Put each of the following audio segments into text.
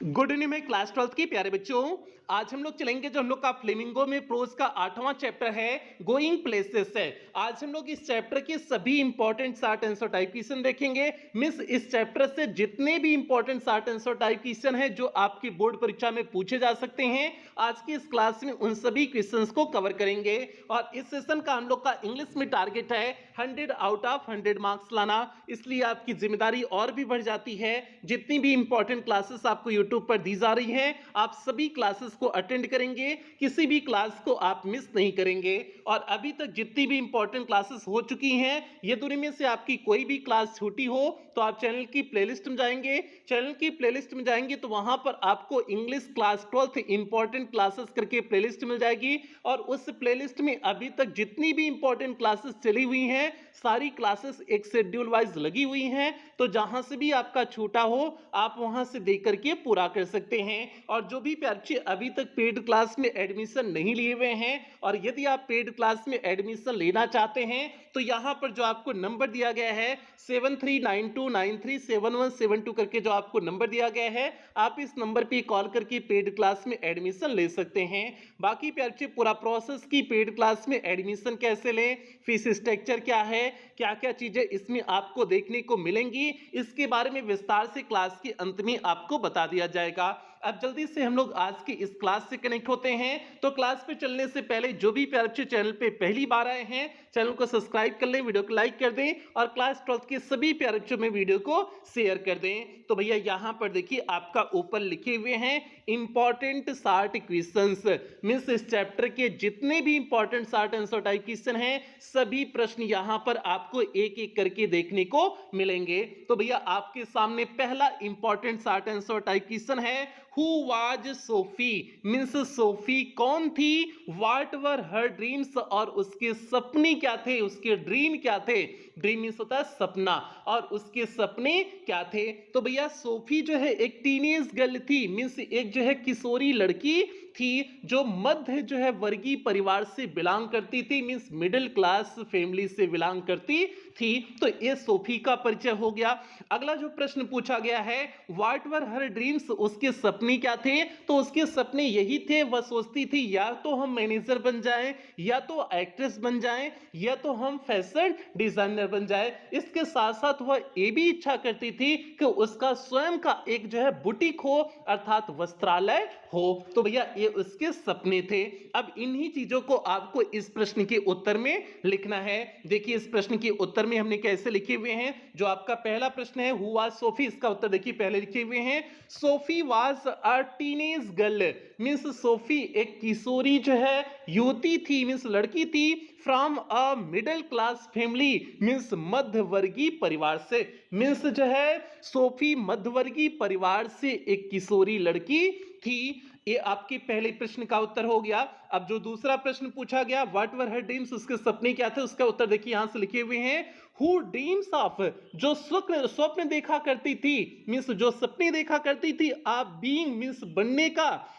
Good evening में class 12th की प्यारे बच्चों। आज हम लोग चलेंगे जो हम लोग का फ्लेमिंगो में प्रोज का 8वां चैप्टर है गोइंग प्लेसेस है। आज हम लोग इस चैप्टर के सभी important short answer type question देखेंगे। मिस इस चैप्टर से जितने भी important short answer type question है जो आपकी बोर्ड परीक्षा में पूछे जा सकते हैं, आज की इस क्लास में उन सभी क्वेश्चंस को कवर करेंगे। और इस सेशन का हम लोग का इंग्लिश में टारगेट है 100 आउट ऑफ 100 मार्क्स लाना, इसलिए आपकी जिम्मेदारी और भी बढ़ जाती है। जितनी भी इंपॉर्टेंट क्लासेस आपको यूट्यूब पर दी जा रही है, आप सभी क्लासेस को अटेंड करेंगे, किसी भी क्लास को आप मिस नहीं करेंगे। और अभी तक जितनी भी इंपॉर्टेंट क्लासेस हो चुकी हैं, ये दूरी में से आपकी कोई भी क्लास छूटी हो तो आप चैनल की प्लेलिस्ट में जाएंगे। चैनल की प्लेलिस्ट में जाएंगे तो वहां पर आपको English class 12th important classes करके प्लेलिस्ट मिल जाएगी। और उस प्लेलिस्ट में अभी तक जितनी भी इंपॉर्टेंट क्लासेस चली हुई हैं, सारी क्लासेस एक शेड्यूल वाइज लगी हुई हैं, तो जहां से भी आपका छूटा हो आप वहां से देख करके पूरा कर सकते हैं। और जो भी बच्चे अभी तक पेड क्लास में एडमिशन नहीं लिए हुए हैं, और यदि आप पेड क्लास में एडमिशन लेना चाहते हैं तो यहां पर जो आपको नंबर दिया गया है 7392937172 करके जो आपको नंबर दिया गया है, आप इस नंबर पे कॉल करके पेड क्लास में एडमिशन ले सकते हैं। बाकी बच्चे पूरा प्रोसेस की पेड क्लास में एडमिशन कैसे लें, फीस स्ट्रक्चर क्या है, क्या क्या चीजें इसमें आपको देखने को मिलेंगी, इसके बारे में विस्तार से क्लास के अंत में आपको बता दिया जाएगा। अब जल्दी से हम लोग आज की इस क्लास से कनेक्ट होते हैं। तो क्लास पे चलने से पहले जो भी प्यारे बच्चे चैनल पे पहली बार आए हैं, चैनल को सब्सक्राइब कर लें, वीडियो को लाइक कर दें और क्लास 12th के सभी प्यारे बच्चों में वीडियो को शेयर कर दें। तो भैया यहां पर देखिए आपका ऊपर लिखे हुए हैं इंपॉर्टेंट शॉर्ट क्वेश्चंस। मींस इस चैप्टर के जितने भी important short answer type question हैं, सभी प्रश्न यहां पर आपको एक एक करके देखने को मिलेंगे। तो भैया आपके सामने पहला important short answer type question है, who was Sophie. Means Sophie कौन थी, व्हाट वर हर ड्रीम्स, और उसके सपने क्या थे, उसके ड्रीम क्या थे। ड्रीम मींस होता है सपना, और उसके सपने क्या थे। तो भैया सोफी जो है एक टीनेज गर्ल थी, मींस एक जो है किशोरी लड़की थी जो मध्य जो है वर्गीय परिवार से बिलोंग करती थी, मींस मिडिल क्लास फैमिली से बिलोंग करती थी। तो ये सोफी का परिचय हो गया। अगला जो प्रश्न पूछा गया है, व्हाट वर हर ड्रीम्स, उसके सपने क्या थे। तो उसके सपने यही थे, वह सोचती थी या तो हम मैनेजर बन जाएं, या तो एक्ट्रेस बन जाएं, या तो हम फैशन डिजाइनर बन जाएं। इसके साथ साथ वह ये भी इच्छा करती थी कि उसका स्वयं का एक जो है बुटीक हो, अर्थात वस्त्रालय हो। तो भैया ये उसके सपने थे। अब इन्हीं चीजों को आपको इस प्रश्न के उत्तर में लिखना है। देखिए इस प्रश्न के उत्तर में हमने कैसे लिखे हुए हैं। जो आपका पहला प्रश्न है हु वाज सोफी, इसका उत्तर देखिए पहले लिखे हुए हैं, Sophie was a teenage girl. Means Sophie एक किशोरी जो है युवती थी, मींस लड़की थी, from a middle class family, means मध्यवर्गीय परिवार से। मींस जो है सोफी मध्यवर्गीय परिवार से एक किशोरी लड़की थी। ये आपके पहले प्रश्न का उत्तर हो गया। अब जो दूसरा प्रश्न पूछा गया, व्हाट वर हर ड्रीम्स, उसके सपने क्या थे, उसका उत्तर देखिए यहां से लिखे हुए हैं, हु ड्रीम्स ऑफ, जो स्वप्न देखा करती थी, मींस जो सपने देखा करती थी, आप बीइंग मींस बनने का,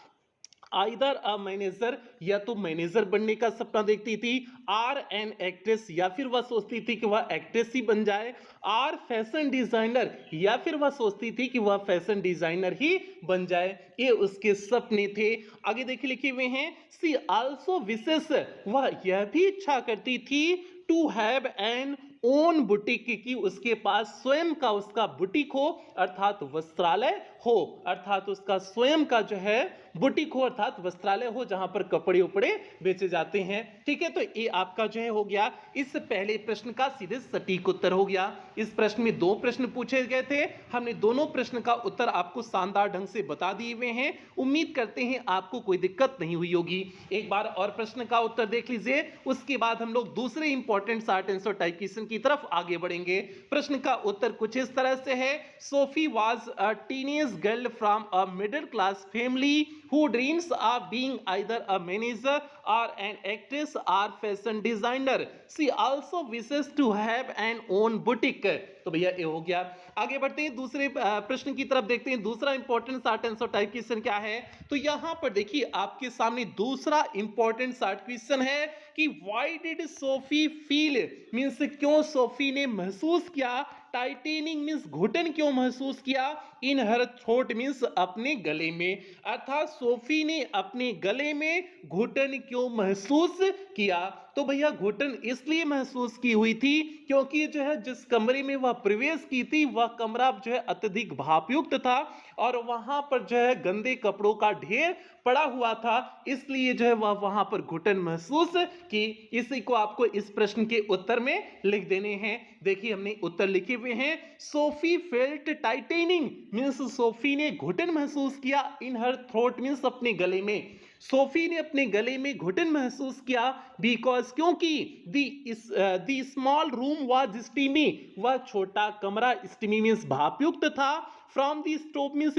आइदर अ मैनेजर, या तो मैनेजर बनने का सपना देखती थी, आर एन एक्ट्रेस, या फिर वह सोचती थी कि वह एक्ट्रेस ही बन जाए, आर फैशन डिजाइनर, या फिर वह सोचती थी कि वह फैशन डिजाइनर ही बन जाए। ये उसके सपने थे। आगे देखिए लिखे हुए हैं, सी आल्सो विशेष, वह यह भी इच्छा करती थी, to have an own boutique, की उसके पास स्वयं का उसका बुटीक हो, अर्थात वस्त्रालय हो, अर्थात उसका स्वयं का जो है बुटीक हो, अर्थात वस्त्रालय हो जहां पर कपड़े उपड़े बेचे जाते हैं। ठीक है, तो ये आपका जो है हो गया इस पहले प्रश्न का सीधे सटीक उत्तर हो गया। इस प्रश्न में दो प्रश्न पूछे गए थे, हमने दोनों प्रश्न का उत्तर आपको शानदार ढंग से बता दिए हुए हैं। उम्मीद करते हैं आपको कोई दिक्कत नहीं हुई होगी। एक बार और प्रश्न का उत्तर देख लीजिए, उसके बाद हम लोग दूसरे important short answer type question की तरफ आगे बढ़ेंगे। प्रश्न का उत्तर कुछ इस तरह से है, Sophie was a teenage girl from a middle class family who dreams of being either a manager or an actress or fashion designer. She also wishes to have an own boutique. तो भैया ये हो गया। आगे बढ़ते हैं दूसरे प्रश्न की तरफ, देखते हैं दूसरा important short answer type question क्या है। तो यहां पर देखिए आपके सामने दूसरा इंपॉर्टेंट शॉर्ट क्वेश्चन है कि why did Sophie feel, means क्यों सोफी ने महसूस किया टाइटेनिंग मीन्स घुटन क्यों महसूस किया, इन हर थ्रोट मीन्स अपने गले में, अर्थात सोफी ने अपने गले में घुटन क्यों महसूस किया। तो भैया घुटन इसलिए महसूस की हुई थी क्योंकि जो है जिस कमरे में वह प्रवेश की थी वह कमरा जो है अत्यधिक भापयुक्त था और वहां पर जो है गंदे कपड़ों का ढेर पड़ा हुआ था, इसलिए जो है वह वहां पर घुटन महसूस की। इसी को आपको इस प्रश्न के उत्तर में लिख देने हैं। देखिए हमने उत्तर लिखे हुए हैं, सोफी फेल्ट टाइटेनिंग मींस सोफी ने घुटन महसूस किया, इन हर थ्रोट मींस अपने गले में, सोफी ने अपने गले में घुटन महसूस किया बिकॉज क्योंकि the small room was steamy, वह छोटा कमरा स्टीमी मींस भापयुक्त था, from the stove means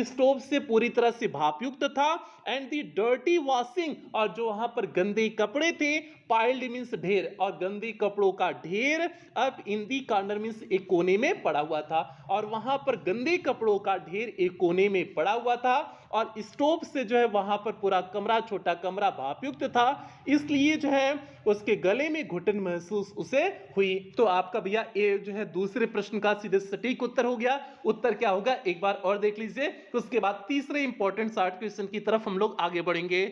stove से पूरी तरह से भापयुक्त था, एंड दी डर्टी वॉशिंग और जो वहां पर गंदे कपड़े थे, पाइल्ड मींस ढेर और गंदे कपड़ों का ढेर अब इन दी कॉर्नर मींस एक कोने में पड़ा हुआ था, और वहां पर गंदे कपड़ों का ढेर एक कोने में पड़ा हुआ था और स्टोव से जो है वहां पर पूरा कमरा छोटा कमरा भापयुक्त था, इसलिए जो है उसके गले में घुटन महसूस उसे हुई। तो आपका भैया ये जो है दूसरे प्रश्न का सीधे सटीक उत्तर हो गया। उत्तर क्या होगा एक बार और देख लीजिए, तो उसके बाद तीसरे इंपॉर्टेंट शॉर्ट क्वेश्चन की तरफ हम लोग आगे बढ़ेंगे।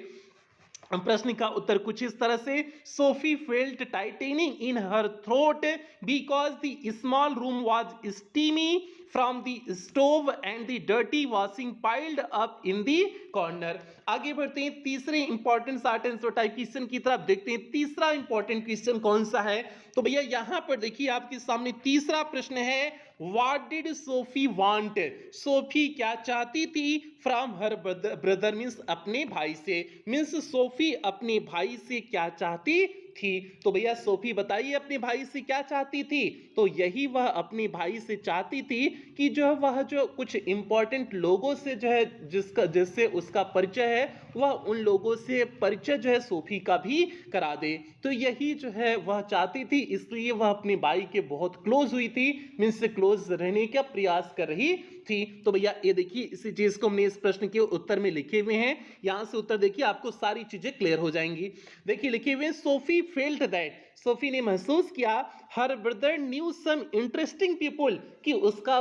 प्रश्न का उत्तर कुछ इस तरह से, Sophie felt tightening in her throat because the small room was steamy from the stove and the dirty washing piled up in the corner. आगे बढ़ते हैं तीसरे important short answer type question की तरफ, देखते हैं तीसरा इंपॉर्टेंट क्वेश्चन कौन सा है। तो भैया यहां पर देखिए आपके सामने तीसरा प्रश्न है, what did Sophie want, Sophie क्या चाहती थी, फ्रॉम हर ब्रदर मींस अपने भाई से, मींस सोफी अपने भाई से क्या चाहती थी। तो भैया सोफी बताइए अपने भाई से क्या चाहती थी, तो यही वह अपने भाई से चाहती थी कि जो वह जो कुछ इंपॉर्टेंट लोगों से जो है जिससे उसका परिचय है वह उन लोगों से परिचय जो है सोफी का भी करा दे। तो यही जो है वह चाहती थी, इसलिए वह अपने भाई के बहुत क्लोज हुई थी, मींस से क्लोज रहने का प्रयास कर रही थी। तो भैया ये देखिए इसी चीज को हमने इस प्रश्न के उत्तर में लिखे हुए हैं, यहां से उत्तर देखिए आपको सारी चीजें क्लियर हो जाएंगी। देखिए लिखे हुए, सोफी फेल्ट दैट, सोफी ने महसूस किया, her brother knew some interesting people, कि उसका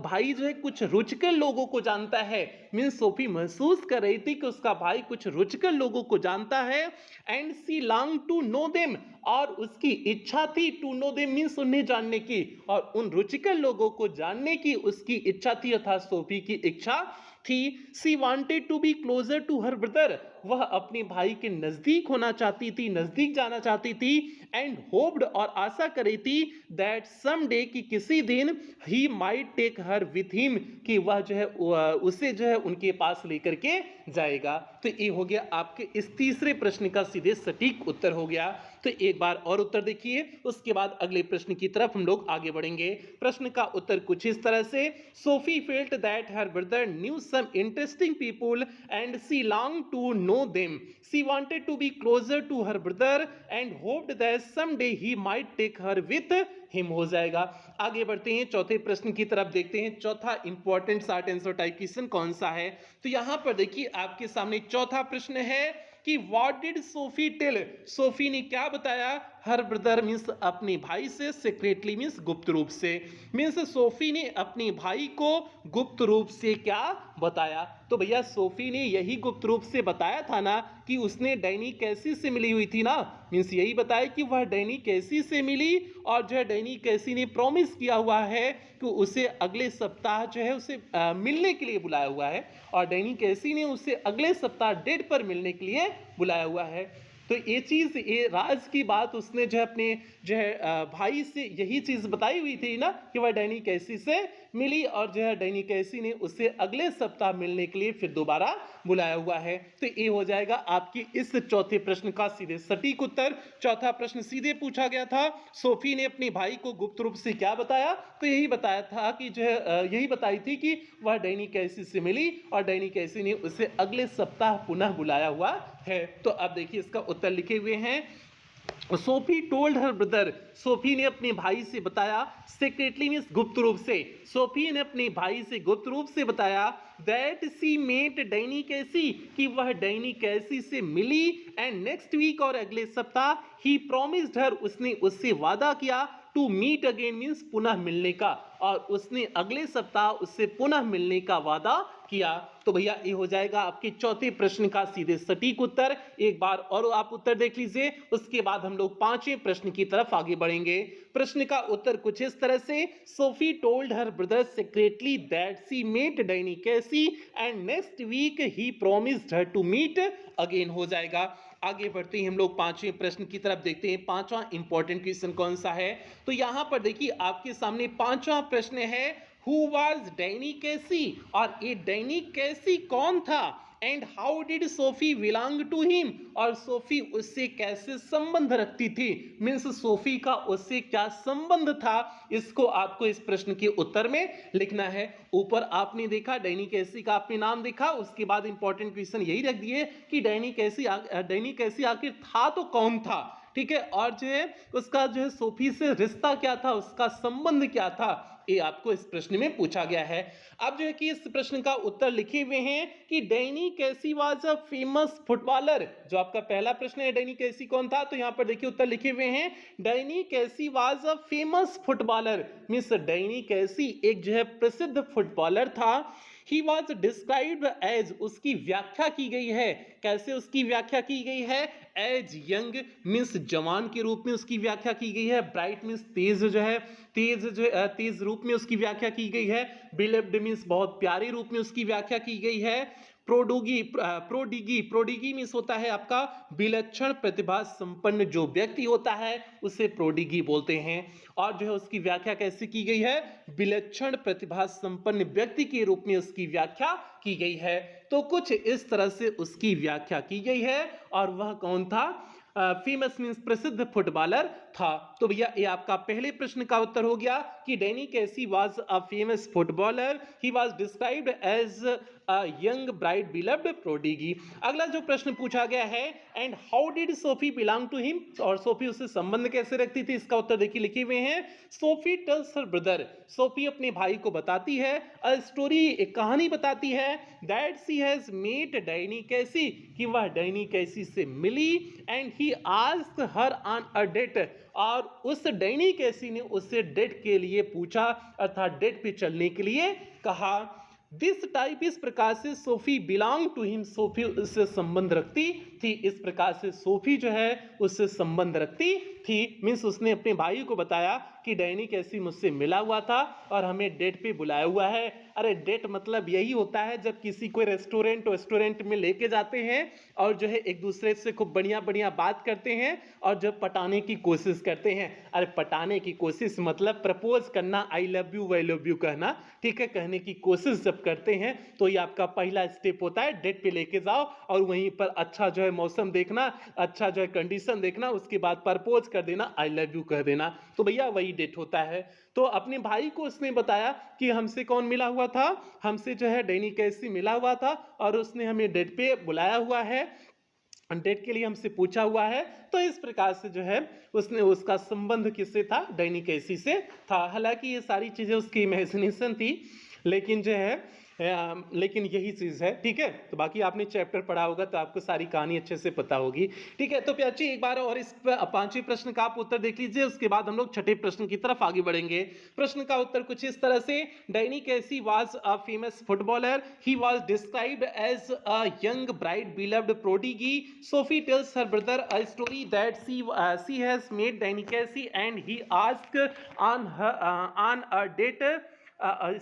भाई जो है कुछ रुचिकर लोगों को जानता है, मींस सोफी महसूस कर रही थी कि उसका भाई कुछ रुचिकर लोगों को जानता है, and she long to know them, और उसकी इच्छा थी, टू नो देम मींस उन्हें जानने की, और उन रुचिकर लोगों को जानने की उसकी इच्छा थी, अर्थात सोफी की इच्छा थी। She wanted to be closer to her brother, वह अपने भाई के नजदीक होना चाहती थी, नजदीक जाना चाहती थी, एंड होप्ड और आशा करी थी दैट सम डे, कि किसी दिन ही might take her with him, कि वह जो है उसे जो है उनके पास लेकर के जाएगा। तो ये हो गया आपके इस तीसरे प्रश्न का सीधे सटीक उत्तर हो गया। तो एक बार और उत्तर देखिए, उसके बाद अगले प्रश्न की तरफ हम लोग आगे बढ़ेंगे। प्रश्न का उत्तर कुछ इस तरह से, Sophie felt that her brother knew some interesting people and she long to know them, she wanted to be closer to her brother and hoped that some day he might take her with him, हो जाएगा। आगे बढ़ते हैं चौथे प्रश्न की तरफ, देखते हैं चौथा important short answer type question कौन सा है। तो यहां पर देखिए आपके सामने चौथा प्रश्न है कि what did Sophie tell, Sophie ने क्या बताया, हर ब्रदर मींस अपने भाई से, सीक्रेटली मींस गुप्त रूप से, मींस सोफी ने अपने भाई को गुप्त रूप से क्या बताया। तो भैया सोफी ने यही गुप्त रूप से बताया था ना कि उसने डैनी कैसी से मिली हुई थी ना, मींस यही बताया कि वह डैनी कैसी से मिली, और जो है डैनी कैसी ने प्रॉमिस किया हुआ है कि उसे अगले सप्ताह जो है उसे मिलने के लिए बुलाया हुआ है, और डैनी कैसी ने उसे अगले सप्ताह डेट पर मिलने के लिए बुलाया हुआ है। तो ये चीज, ये राज की बात उसने जो है अपने जो है भाई से यही चीज बताई हुई थी ना कि वह डैनी कैसी से मिली, और जो है डैनी कैसी ने उसे अगले सप्ताह मिलने के लिए फिर दोबारा बुलाया हुआ है। तो ये हो जाएगा आपकी इस चौथे प्रश्न का सीधे सटीक उत्तर। चौथा प्रश्न सीधे पूछा गया था, सोफी ने अपने भाई को गुप्त रूप से क्या बताया, तो यही बताया था कि जो है यही बताई थी कि वह डैनी कैसी से मिली और डैनी कैसी ने उसे अगले सप्ताह पुनः बुलाया हुआ है। तो अब देखिए इसका उत्तर लिखे हुए हैं, Sophie told her brother, Sophie ने अपने भाई से बताया, सीक्रेटली मींस गुप्त रूप से, सोफी ने अपने भाई से गुप्त रूप से बताया, that C met Danny Casey, कि वह डैनी कैसी से मिली, एंड नेक्स्ट वीक और अगले सप्ताह ही प्रॉमिस्ड हर, उसने उससे वादा किया, टू मीट अगेन मीन्स पुनः मिलने का, और उसने अगले सप्ताह उससे पुनः मिलने का वादा किया। तो भैया ये हो जाएगा आपके चौथे प्रश्न का सीधे सटीक उत्तर। एक बार और आप उत्तर देख लीजिए, उसके बाद हम लोग पांचवें प्रश्न की तरफ आगे बढ़ेंगे। प्रश्न का उत्तर कुछ इस तरह से, Sophie told her brother secretly that she met Danny Casey and next week he promised her to meet again हो जाएगा। आगे बढ़ते हैं हम लोग पांचवें प्रश्न की तरफ, देखते हैं पांचवा इंपॉर्टेंट क्वेश्चन कौन सा है। तो यहां पर देखिए आपके सामने पांचवा प्रश्न है, हु वाज डैनी कैसी, और ये डैनी कैसी कौन था, and how did Sophie belong to him, और सोफी उससे कैसे संबंध रखती थी, मीन्स सोफी का उससे क्या संबंध था, इसको आपको इस प्रश्न के उत्तर में लिखना है। ऊपर आपने देखा डैनी कैसी का आपने नाम देखा, उसके बाद इंपॉर्टेंट क्वेश्चन यही रख दिए कि डैनी कैसी आखिर था तो कौन था, ठीक है, और जो है उसका जो है सोफी से रिश्ता क्या था, उसका संबंध क्या था, ये आपको इस प्रश्न में पूछा गया है। अब जो है कि इस प्रश्न का उत्तर लिखे हुए हैं कि Danny Casey was a famous footballer. जो आपका पहला प्रश्न है डैनी कैसी कौन था, तो यहां पर देखिए उत्तर लिखे हुए हैं, Danny Casey was a famous footballer, means Danny कैसी एक जो है प्रसिद्ध फुटबॉलर था। ही वॉज डिस्क्राइब्ड एज, उसकी व्याख्या की गई है, कैसे उसकी व्याख्या की गई है, एज यंग मीन्स जवान के रूप में उसकी व्याख्या की गई है, ब्राइट मीन्स तेज जो है तेज रूप में उसकी व्याख्या की गई है, बिलव्ड मीन्स बहुत प्यारे रूप में उसकी व्याख्या की गई है, प्रोडिगी मीन्स होता है आपका विलक्षण प्रतिभा संपन्न जो व्यक्ति होता है उसे प्रोडिगी बोलते हैं, और जो है उसकी व्याख्या कैसे की गई है, विलक्षण प्रतिभा संपन्न व्यक्ति के रूप में उसकी व्याख्या की गई है। तो कुछ इस तरह से उसकी व्याख्या की गई है, और वह कौन था, फेमस मीन्स प्रसिद्ध फुटबॉलर था। तो भैया ये आपका पहले प्रश्न का उत्तर हो गया कि Danny Casey was a famous footballer, he was described as a young bright beloved prodigy. अगला जो प्रश्न पूछा गया है, and how did Sophie belong to him, और सोफी उससे संबंध कैसे रखती थी, इसका उत्तर देखिए लिखे हुए हैं, Sophie tells her brother, Sophie अपने भाई को बताती है, अ स्टोरी एक कहानी बताती है, that she has met Danny Casey, कि वह डैनी कैसी से मिली, and he asked her on a date, और उस डैनी कैसी ने उससे डेट के लिए पूछा, अर्थात डेट पे चलने के लिए कहा। दिस टाइप, इस प्रकार से Sophie belong to him, Sophie उससे संबंध रखती थी, इस प्रकार से सोफी जो है उससे संबंध रखती थी, मीन्स उसने अपने भाई को बताया कि डैनी कैसी मुझसे मिला हुआ था और हमें डेट पे बुलाया हुआ है। अरे डेट मतलब यही होता है जब किसी को रेस्टोरेंट में लेके जाते हैं और जो है एक दूसरे से खूब बढ़िया बढ़िया बात करते हैं और जब पटाने की कोशिश करते हैं। अरे पटाने की कोशिश मतलब प्रपोज करना, I love you, I love you कहना, ठीक है, कहने की कोशिश जब करते हैं तो ये आपका पहला स्टेप होता है, डेट पे लेके जाओ और वहीं पर अच्छा जो है मौसम देखना, अच्छा जो है कंडीशन देखना, उसके बाद प्रपोज कर देना, आई लव यू कह देना, तो भैया वही डेट होता है। तो अपने भाई को उसने बताया कि हमसे कौन मिला हुआ था, हमसे जो है डैनी कैसी मिला हुआ था और उसने हमें डेट पे बुलाया हुआ है, डेट के लिए हमसे पूछा हुआ है। तो इस प्रकार से जो है उसने, उसका संबंध किससे था, डैनी कैसी से था। हालांकि ये सारी चीजें उसकी इमेजिनेशन थी, लेकिन जो है लेकिन यही चीज है, ठीक है। तो बाकी आपने चैप्टर पढ़ा होगा तो आपको सारी कहानी अच्छे से पता होगी, ठीक है। तो प्याची एक बार और इस पांचवें प्रश्न का आप उत्तर देख लीजिए, उसके बाद हम लोग छठे प्रश्न की तरफ आगे बढ़ेंगे। प्रश्न का उत्तर कुछ इस तरह से, Danny Casey was a famous footballer, he was described as a young bright beloved prodigy, Sophie tells her brother a story that she has made Danny Casey and he asked on a date,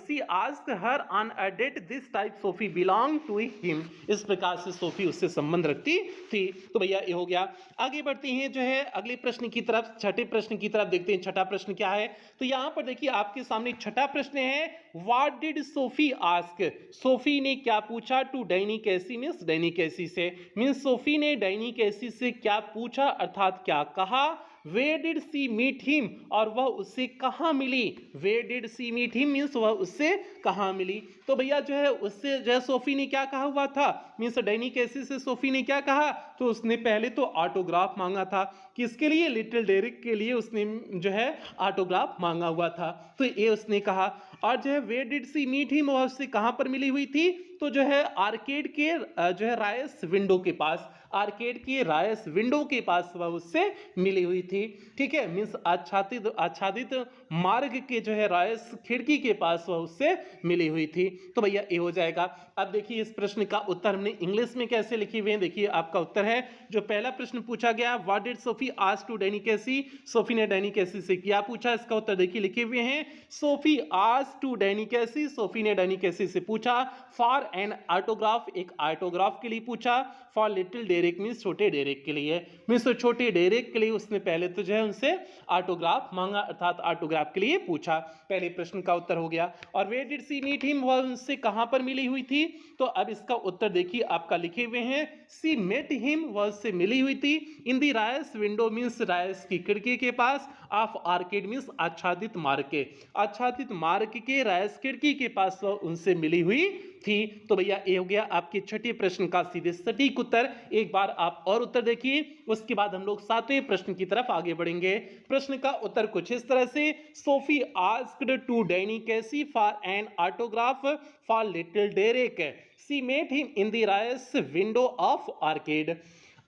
she asked her on a date, this type Sophie belonged to him, इस प्रकार से Sophie उससे संबंध रखती थी। तो भैया ये हो गया। आगे बढ़ते हैं जो है अगले प्रश्न की तरफ, छठे प्रश्न की तरफ देखते हैं छठा प्रश्न क्या है। तो यहां पर देखिए आपके सामने छठा प्रश्न है, what did Sophie ask, Sophie ने क्या पूछा to Danny Casey, means Danny Casey से, मीन्स सोफी ने डैनी कैसी से क्या पूछा अर्थात क्या कहा। Where did she meet him, और वह उससे कहाँ मिली, Where did she meet him means वह उससे कहाँ मिली। तो भैया जो है उससे जो है सोफी ने क्या कहा हुआ था, मीन्स डैनी कैसी से सोफी ने क्या कहा, तो उसने पहले तो ऑटोग्राफ मांगा था, किसके लिए, लिटिल डेरिक के लिए उसने जो है ऑटोग्राफ मांगा हुआ था। तो ये उसने कहा, और जो है where did she meet him, वह उससे कहां पर मिली हुई थी, तो जो है आर्केड के जो है रायस विंडो के पास, आर्केड के रायस विंडो के पास वह उससे मिली हुई थी। ठीक है, मींस आच्छादित आच्छादित मार्ग के जो है रायस खिड़की के पास वह उससे मिली हुई थी। तो भैया ये हो जाएगा। अब देखिए इस प्रश्न का उत्तर हमने इंग्लिश में कैसे लिखे हुए हैं, देखिए आपका उत्तर है जो पहला प्रश्न पूछा गया, what did Sophie ask to Danny Casey, Sophie ने डैनी कैसी से क्या पूछा, इसका उत्तर देखिए लिखे हुए हैं, Sophie ask to Danny Casey, Sophie ने डैनी कैसी से पूछा, फॉर एन ऑटोग्राफ, एक ऑटोग्राफ के लिए पूछा, फॉर लिटिल डेरेक मींस छोटे डेरेक के लिए, मींस तो छोटे डेरेक के लिए उसने पहले तो जो है उनसे ऑटोग्राफ मांगा, अर्थात ऑटोग्राफ के लिए पूछा। पहले प्रश्न का उत्तर हो गया। और where did she meet him, वह उनसे कहां पर मिली हुई थी, तो अब इसका उत्तर देखिए आपका लिखे हुए हैं, सी मेट हिम, वह उससे मिली हुई थी, इन दी रायस विंडो मींस रायस की खिड़की के पास, ऑफ आर्केड मींस आच्छादित मार्ग के, आच्छादित मार्ग के रायस खिड़की के पास वह उनसे मिली हुई थी। तो भैया ये हो गया आपके छठे प्रश्न का सीधे सटीक उत्तर। एक बार आप और उत्तर देखिए, उसके बाद हम लोग सातवें प्रश्न की तरफ आगे बढ़ेंगे। प्रश्न का उत्तर कुछ इस तरह से, Sophie asked to Danny Casey for an autograph for little Derek, she met him in the Royce window of arcade.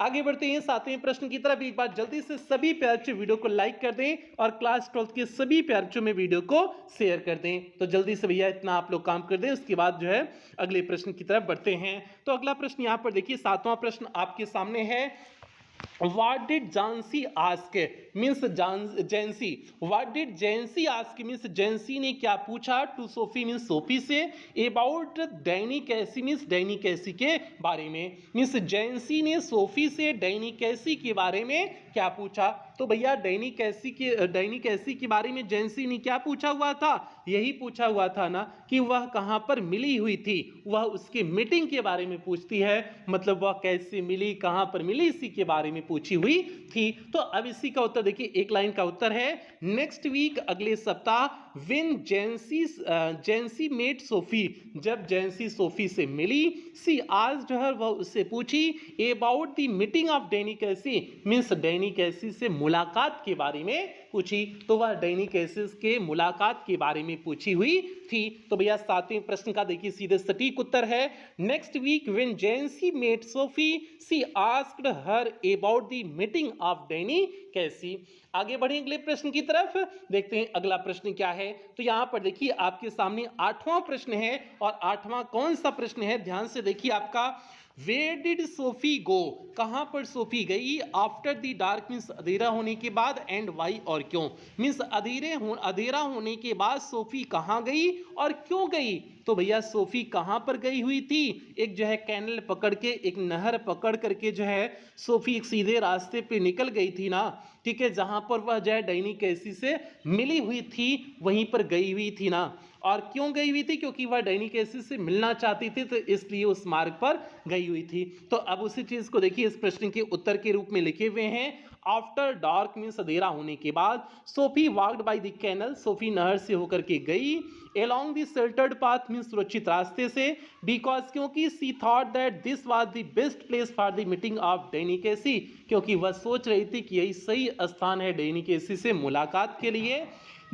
आगे बढ़ते हैं सातवें प्रश्न की तरफ। एक बार जल्दी से सभी प्यारे बच्चे वीडियो को लाइक कर दें और क्लास 12 के सभी प्यारे बच्चों में वीडियो को शेयर कर दें। तो जल्दी से भैया इतना आप लोग काम कर दें, उसके बाद जो है अगले प्रश्न की तरफ बढ़ते हैं। तो अगला प्रश्न यहाँ पर देखिए, सातवां प्रश्न आपके सामने है, What did Jansi ask? Means Jansi. What did Jansi ask? Means Jansi ने क्या पूछा to Sophie means Sophie से about डैनी कैसी means डैनी कैसी के बारे में। Means Jansi ने Sophie से डैनी कैसी के बारे में क्या पूछा, तो भैया डैनी कैसी के बारे में जेंसी ने क्या पूछा हुआ था, यही पूछा हुआ था ना कि वह कहां पर मिली हुई थी, वह उसके मीटिंग के बारे में पूछती है, मतलब वह कैसे मिली, कहां पर मिली, इसी के बारे में पूछी हुई थी। तो अब इसी का उत्तर देखिए, एक लाइन का उत्तर है, नेक्स्ट वीक अगले सप्ताह, व्हेन जेंसी मेट सोफी, जब जेंसी सोफी से मिली, सी आज जो है वह उससे पूछी about the meeting of Danny कैसी, मींस डैनी कैसी से मुलाकात के बारे में पूछी, तो वह डैनी कैसी के मुलाकात के बारे में पूछी हुई थी। तो भैया सातवें प्रश्न का देखिए सीधे सटीक उत्तर है, next week when Jansie met Sophie she asked her about the meeting of Danny Casey. आगे बढ़े अगले प्रश्न की तरफ, देखते हैं अगला प्रश्न क्या है। तो यहां पर देखिए आपके सामने आठवां प्रश्न है, और आठवां कौन सा प्रश्न है, ध्यान से देखिए आपका, वेयर डिड सोफी गो, कहां पर सोफी गई, आफ्टर द डार्क मींस अंधेरा होने के बाद, एंड वाई और क्यों, मींस अंधेरा होने के बाद सोफी कहां गई और क्यों गई। तो भैया सोफी कहां पर गई हुई थी, एक जो है कैनल पकड़ के, एक नहर पकड़ करके जो है सोफी एक सीधे रास्ते पे निकल गई थी ना, ठीक है, जहां पर वह जो है डैनी कैसी से मिली हुई थी वहीं पर गई हुई थी ना। और क्यों गई हुई थी, क्योंकि वह डैनी कैसी से मिलना चाहती थी, तो इसलिए उस मार्ग पर गई हुई थी। तो अब उसी चीज को देखिए इस प्रश्न के उत्तर के रूप में लिखे हुए हैं, आफ्टर डार्क मींस अंधेरा होने के बाद, Sophie walked by the canal, Sophie नहर से होकर के गई, along the sheltered path means सुरक्षित रास्ते से, बिकॉज क्योंकि she thought that this was the best place for the meeting of Danny Casey, क्योंकि वह सोच रही थी कि यही सही स्थान है डैनी कैसी से मुलाकात के लिए।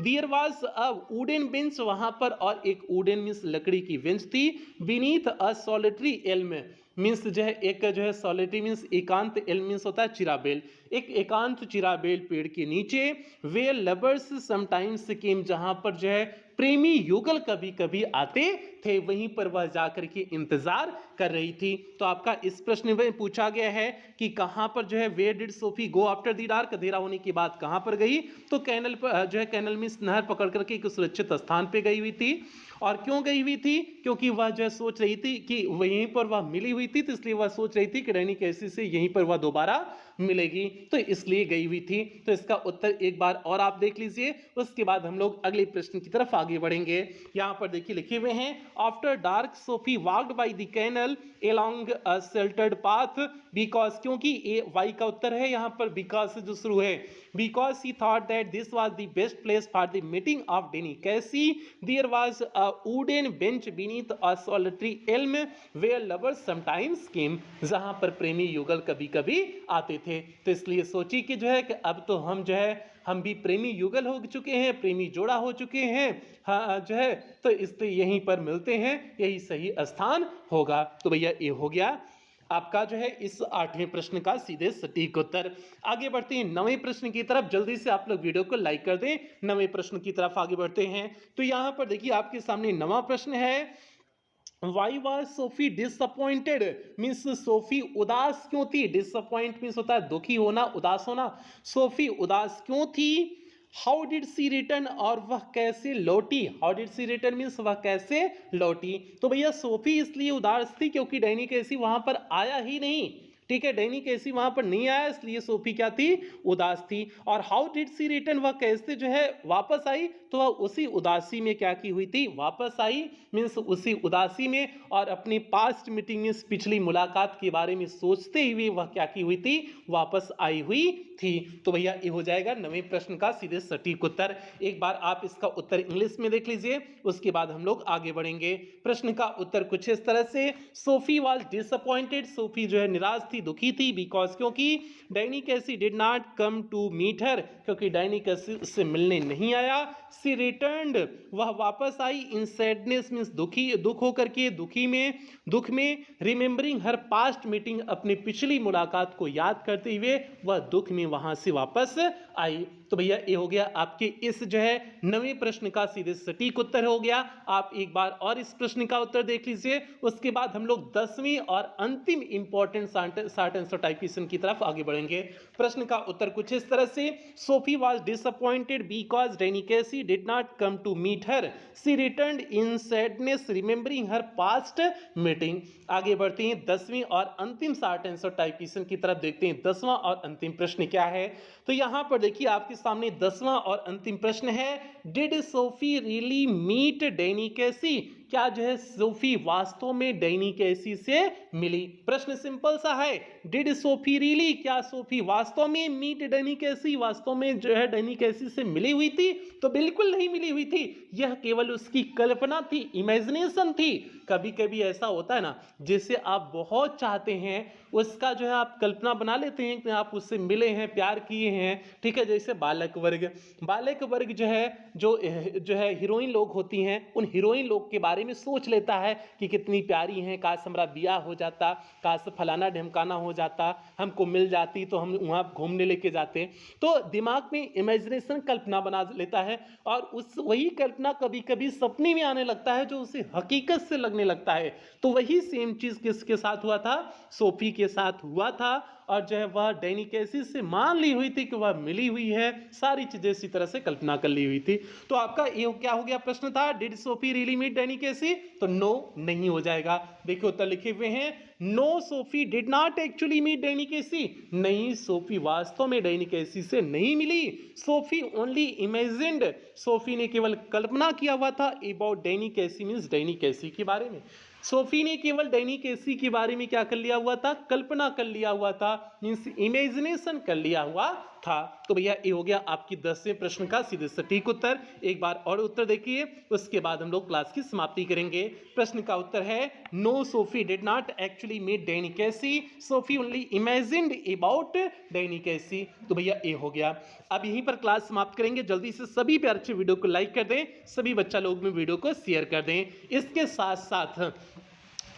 There was a wooden bench, वहां पर और एक वुडन मींस लकड़ी की बेंच थी, बीनीथ अ सॉलिटरी एल्म मींस जो है एक जो है सॉलिटरी मींस एकांत, एल्म मींस होता है चिराबेल, एक एकांत चिराबेल पेड़ के नीचे, वे लवर्स समटाइम्स केम, जहां पर जो है प्रेमी युगल कभी कभी आते थे, वहीं पर वह जाकर के इंतजार कर रही थी। तो आपका इस प्रश्न में पूछा गया है कि कहां पर जो है where did Sophie go after the dark, अंधेरा होने के बाद कहां पर गई, तो कैनल पर जो है कैनल मींस नहर पकड़ करके एक सुरक्षित स्थान पे गई हुई थी। और क्यों गई हुई थी, क्योंकि वह जो है सोच रही थी कि वहीं पर वह मिली हुई थी, तो इसलिए वह सोच रही थी कि डैनी कैसी से यहीं पर वह दोबारा मिलेगी, तो इसलिए गई हुई थी। तो इसका उत्तर एक बार और आप देख लीजिए, उसके बाद हम लोग अगले प्रश्न की तरफ आगे बढ़ेंगे। यहां पर देखिए लिखे हुए हैं, after dark Sophie walked by the canal along sheltered path, because क्योंकि ए वाई का उत्तर है यहां पर, बिकॉज से जो शुरू है, because he thought that this was the best place for the meeting of Danny Casey. There was a wooden bench beneath a solitary elm where lovers sometimes came. जहां पर प्रेमी युगल कभी कभी आते थे। तो इसलिए सोची कि जो है कि अब तो हम जो है हम भी प्रेमी युगल हो चुके हैं, प्रेमी जोड़ा हो चुके हैं, हाँ जो है तो इसलिए यहीं पर मिलते हैं, यही सही स्थान होगा। तो भैया ये हो गया आपका जो है इस 8वें प्रश्न का सीधे सटीक उत्तर। आगे बढ़ते हैं 9वें प्रश्न की तरफ। जल्दी से आप लोग वीडियो को लाइक कर दें। 9वें प्रश्न की तरफ आगे बढ़ते हैं। तो यहां पर देखिए आपके सामने 9वां प्रश्न है, Why was Sophie disappointed? Means Sophie उदास क्यों थी? डिसअपॉइंट मीन्स होता है दुखी होना, उदास होना। सोफी उदास क्यों थी? हाउ डिड सी रिटर्न, और वह कैसे लौटी? How did she return means वह कैसे लौटी। तो भैया सोफी इसलिए उदास थी क्योंकि डैनी कैसी वहां पर आया ही नहीं। ठीक है, डैनी कैसी वहां पर नहीं आया, इसलिए सोफी क्या थी? उदास थी। और हाउ डिड सी रिटर्न, वह कैसे जो है वापस आई? तो वह उसी उदासी में क्या की हुई थी? वापस आई। मीन्स उसी उदासी में और अपनी पास्ट मीटिंग मीन्स पिछली मुलाकात के बारे में सोचते हुए वह क्या की हुई थी? वापस आई हुई थी। तो भैया ये हो जाएगा 9वें प्रश्न का सीधे सटीक उत्तर। एक बार आप इसका उत्तर इंग्लिश में देख लीजिए, उसके बाद हम लोग आगे बढ़ेंगे। प्रश्न का उत्तर कुछ इस तरह से, सोफी वॉज डिसअपॉइंटेड, सोफी जो है निराश थी, दुखी थी, बिकॉज क्योंकि Danny Casey did not come to meet her, क्योंकि डैनी कैसी उससे मिलने नहीं आया। सी रिटर्न्ड, वह वापस आई। इन सैडनेस मीन्स दुखी, दुख होकर के, दुख में रिमेंबरिंग हर पास्ट मीटिंग, अपनी पिछली मुलाकात को याद करते हुए वह दुख में वहां से वापस आई। तो भैया ये हो गया आपके इस जो है 9वें प्रश्न का सीधे सटीक उत्तर हो गया। आप एक बार और इस प्रश्न का उत्तर देख लीजिए, उसके बाद हम लोग 10वीं और अंतिम important short answer type question की तरफ आगे बढ़ेंगे। प्रश्न का उत्तर कुछ इस तरह से, Sophie was disappointed because Danny Casey did not come to meet her, she returned in sadness remembering her past meeting. आगे बढ़ते हैं 10वीं और अंतिम शॉर्ट आंसर टाइप क्वेश्चन की तरफ, देखते हैं 10वां और अंतिम प्रश्न क्या है। तो यहां पर देखिए आपके सामने 10वां और अंतिम प्रश्न है, did Sophie really meet Danny Casey, क्या जो है सोफी वास्तव में डैनी कैसी से मिली? प्रश्न सिंपल सा है, डिड सोफी रियली, क्या सोफी वास्तव में मीट डैनी कैसी, वास्तव में जो है डैनी कैसी से मिली हुई थी? तो बिल्कुल नहीं मिली हुई थी, यह केवल उसकी कल्पना थी, इमेजिनेशन थी। कभी कभी ऐसा होता है ना, जिसे आप बहुत चाहते हैं उसका जो है आप कल्पना बना लेते हैं कि आप उससे मिले हैं, प्यार किए हैं। ठीक है, जैसे बालक वर्ग जो है हीरोइन लोग होती हैं, उन हीरोइन लोग के बारे में सोच लेता है कि कितनी प्यारी हैं, काश हमारा ब्याह हो जाता, काश फलाना ढमकाना हो जाता, हमको मिल जाती तो हम वहाँ घूमने लेके जाते। तो दिमाग में इमेजिनेशन, कल्पना बना लेता है और उस वही कल्पना कभी कभी सपने में आने लगता है जो उसे हकीकत से लगने लगता है। तो वही सेम चीज किसके साथ हुआ था? सोफी के साथ हुआ था। और जो है वह डैनी कैसी से मान ली हुई थी कि वह मिली हुई है, सारी चीजें इसी तरह से कल्पना कर ली हुई थी। तो आपका ये क्या हो गया? प्रश्न था did Sophie really meet Danny Casey, तो नो नहीं हो जाएगा। देखिए उत्तर लिखे हुए हैं, no Sophie did not actually meet Danny Casey, नहीं सोफी वास्तव में डैनी कैसी से नहीं मिली। सोफी ओनली इमेजिन्ड, सोफी ने केवल कल्पना किया हुआ था about Danny Casey means Danny Casey के बारे में। सोफी ने केवल डैनी कैसी के बारे में क्या कर लिया हुआ था? कल्पना कर लिया हुआ था, मीन्स इमेजिनेशन कर लिया हुआ था। तो भैया ये हो गया आपकी 10वें प्रश्न का सीधे सटीक उत्तर। एक बार और उत्तर देखिए, उसके बाद हम लोग क्लास की समाप्ति करेंगे। प्रश्न का उत्तर है, no Sophie did not actually meet Danny Casey, Sophie only imagined about Danny Casey. तो भैया ये हो गया। अब यहीं पर क्लास समाप्त करेंगे। जल्दी से सभी प्यार से वीडियो को लाइक कर दें, सभी बच्चा लोग में वीडियो को शेयर कर दें। इसके साथ साथ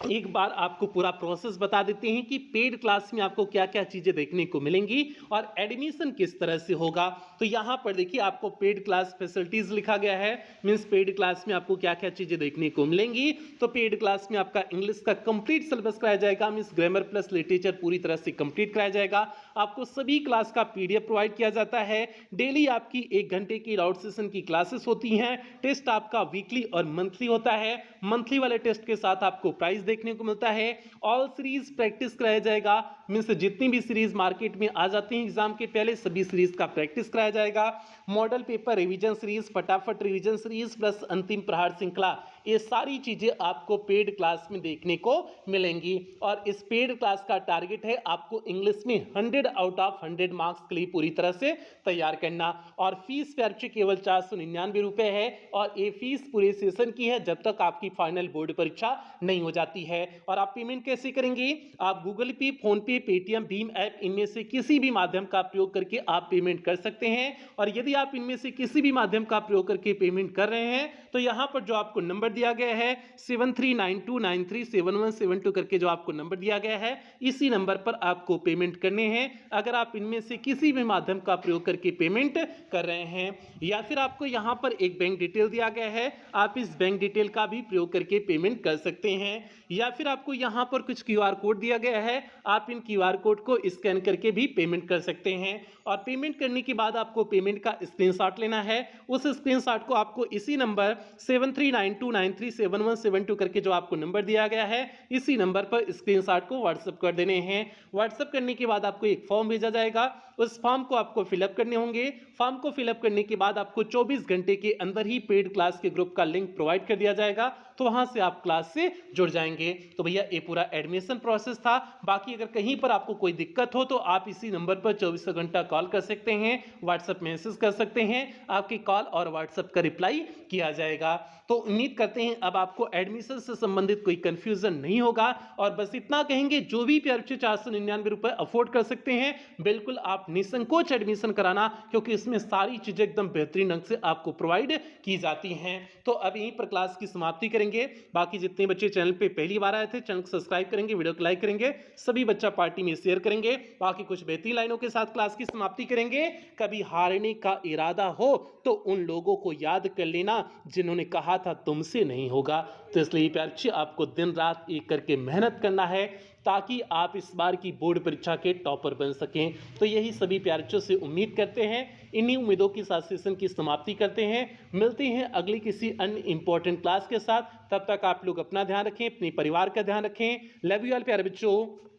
एक बार आपको पूरा प्रोसेस बता देते हैं कि पेड क्लास में आपको क्या क्या चीजें देखने को मिलेंगी और एडमिशन किस तरह से होगा। तो यहाँ पर देखिए आपको पेड क्लास फैसिलिटीज लिखा गया है, मींस पेड क्लास में आपको क्या क्या चीजें देखने को मिलेंगी। तो पेड क्लास में आपका इंग्लिश का कंप्लीट सिलेबस कराया जाएगा, मींस ग्रामर प्लस लिटरेचर पूरी तरह से कंप्लीट कराया जाएगा। आपको सभी क्लास का पीडीएफ प्रोवाइड किया जाता है। डेली आपकी 1 घंटे की राउट सेशन की क्लासेस होती हैं। टेस्ट आपका वीकली और मंथली होता है। मंथली वाले टेस्ट के साथ आपको प्राइज देखने को मिलता है। ऑल सीरीज प्रैक्टिस कराया जाएगा, मींस जितनी भी सीरीज मार्केट में आ जाती हैं एग्जाम के पहले सभी सीरीज का प्रैक्टिस कराया जाएगा। मॉडल पेपर रिवीजन सीरीज, फटाफट रिवीजन सीरीज प्लस अंतिम प्रहार श्रृंखला, ये सारी चीजें आपको पेड क्लास में देखने को मिलेंगी। और इस पेड क्लास का टारगेट है आपको इंग्लिश में 100 आउट ऑफ 100 मार्क्स के लिए पूरी तरह से तैयार करना। और फीस प्यारे केवल 499 रुपए है और ये फीस पूरे सेशन की है जब तक आपकी फाइनल बोर्ड परीक्षा नहीं हो जाती है। और आप पेमेंट कैसे करेंगे? आप गूगल पे, फोन पे, पेटीएम, भीम ऐप इनमें से किसी भी माध्यम का प्रयोग करके आप पेमेंट कर सकते हैं। और यदि आप इनमें से किसी भी माध्यम का प्रयोग करके पेमेंट कर रहे हैं तो यहां पर जो आपको नंबर दिया गया है 7392937172 करके जो आपको नंबर दिया गया है, इसी नंबर पर आपको पेमेंट करने हैं अगर आप इनमें से किसी भी माध्यम का प्रयोग करके पेमेंट कर रहे हैं। या फिर आपको यहां पर एक बैंक डिटेल दिया गया है, आप इस बैंक डिटेल का भी प्रयोग करके पेमेंट कर सकते हैं। या फिर आपको यहां पर कुछ क्यूआर कोड दिया गया है, आप इन क्यूआर कोड को स्कैन करके भी पेमेंट कर सकते हैं। और पेमेंट करने के बाद आपको पेमेंट का स्क्रीनशॉट लेना है। उस स्क्रीनशॉट को आपको इसी नंबर 7392937172 करके जो आपको नंबर दिया गया है, इसी नंबर पर स्क्रीनशॉट को व्हाट्सएप कर देने हैं। व्हाट्सएप करने के बाद आपको एक फॉर्म भेजा जाएगा, उस फॉर्म को आपको फिलअप करने होंगे। फॉर्म को फिलअप करने के बाद आपको 24 घंटे के अंदर ही पेड क्लास के ग्रुप का लिंक प्रोवाइड कर दिया जाएगा, तो वहां से आप क्लास से जुड़ जाएंगे। तो भैया ये पूरा एडमिशन प्रोसेस था। बाकी अगर कहीं पर आपको कोई दिक्कत हो तो आप इसी नंबर पर 24 घंटा कॉल कर सकते हैं, व्हाट्सएप मैसेज कर सकते हैं, आपकी कॉल और व्हाट्सएप का रिप्लाई किया जाएगा। तो उम्मीद करते हैं अब आपको एडमिशन से संबंधित कोई कंफ्यूजन नहीं होगा। और बस इतना कहेंगे, जो भी प्यारे 499 रुपए अफोर्ड कर सकते हैं बिल्कुल आप निसंकोच एडमिशन कराना, क्योंकि इसमें सारी चीजें एकदम बेहतरीन ढंग से आपको प्रोवाइड की जाती हैं। तो अब यहीं पर क्लास की समाप्ति करेंगे। बाकी जितने बच्चे चैनल पे पहली बार आए थे, चैनल को सब्सक्राइब करेंगे, वीडियो को लाइक करेंगे, सभी बच्चा पार्टी में शेयर करेंगे। बाकी कुछ बेहतरीन लाइनों के साथ क्लास की समाप्ति करेंगे। कभी हारने का इरादा हो तो उन लोगों को याद कर लेना जिन्होंने कहा था तुमसे नहीं होगा। तो इसलिए प्यारे आपको दिन रात एक करके मेहनत करना है ताकि आप इस बार की बोर्ड परीक्षा के टॉपर बन सकें। तो यही सभी प्यारे से उम्मीद करते हैं। इन्हीं उम्मीदों के साथ सेशन की समाप्ति करते हैं। मिलते हैं अगली किसी अन्य इंपॉर्टेंट क्लास के साथ। तब तक आप लोग अपना ध्यान रखें, अपने परिवार का ध्यान रखें। लव यू ऑल प्यारे बच्चों।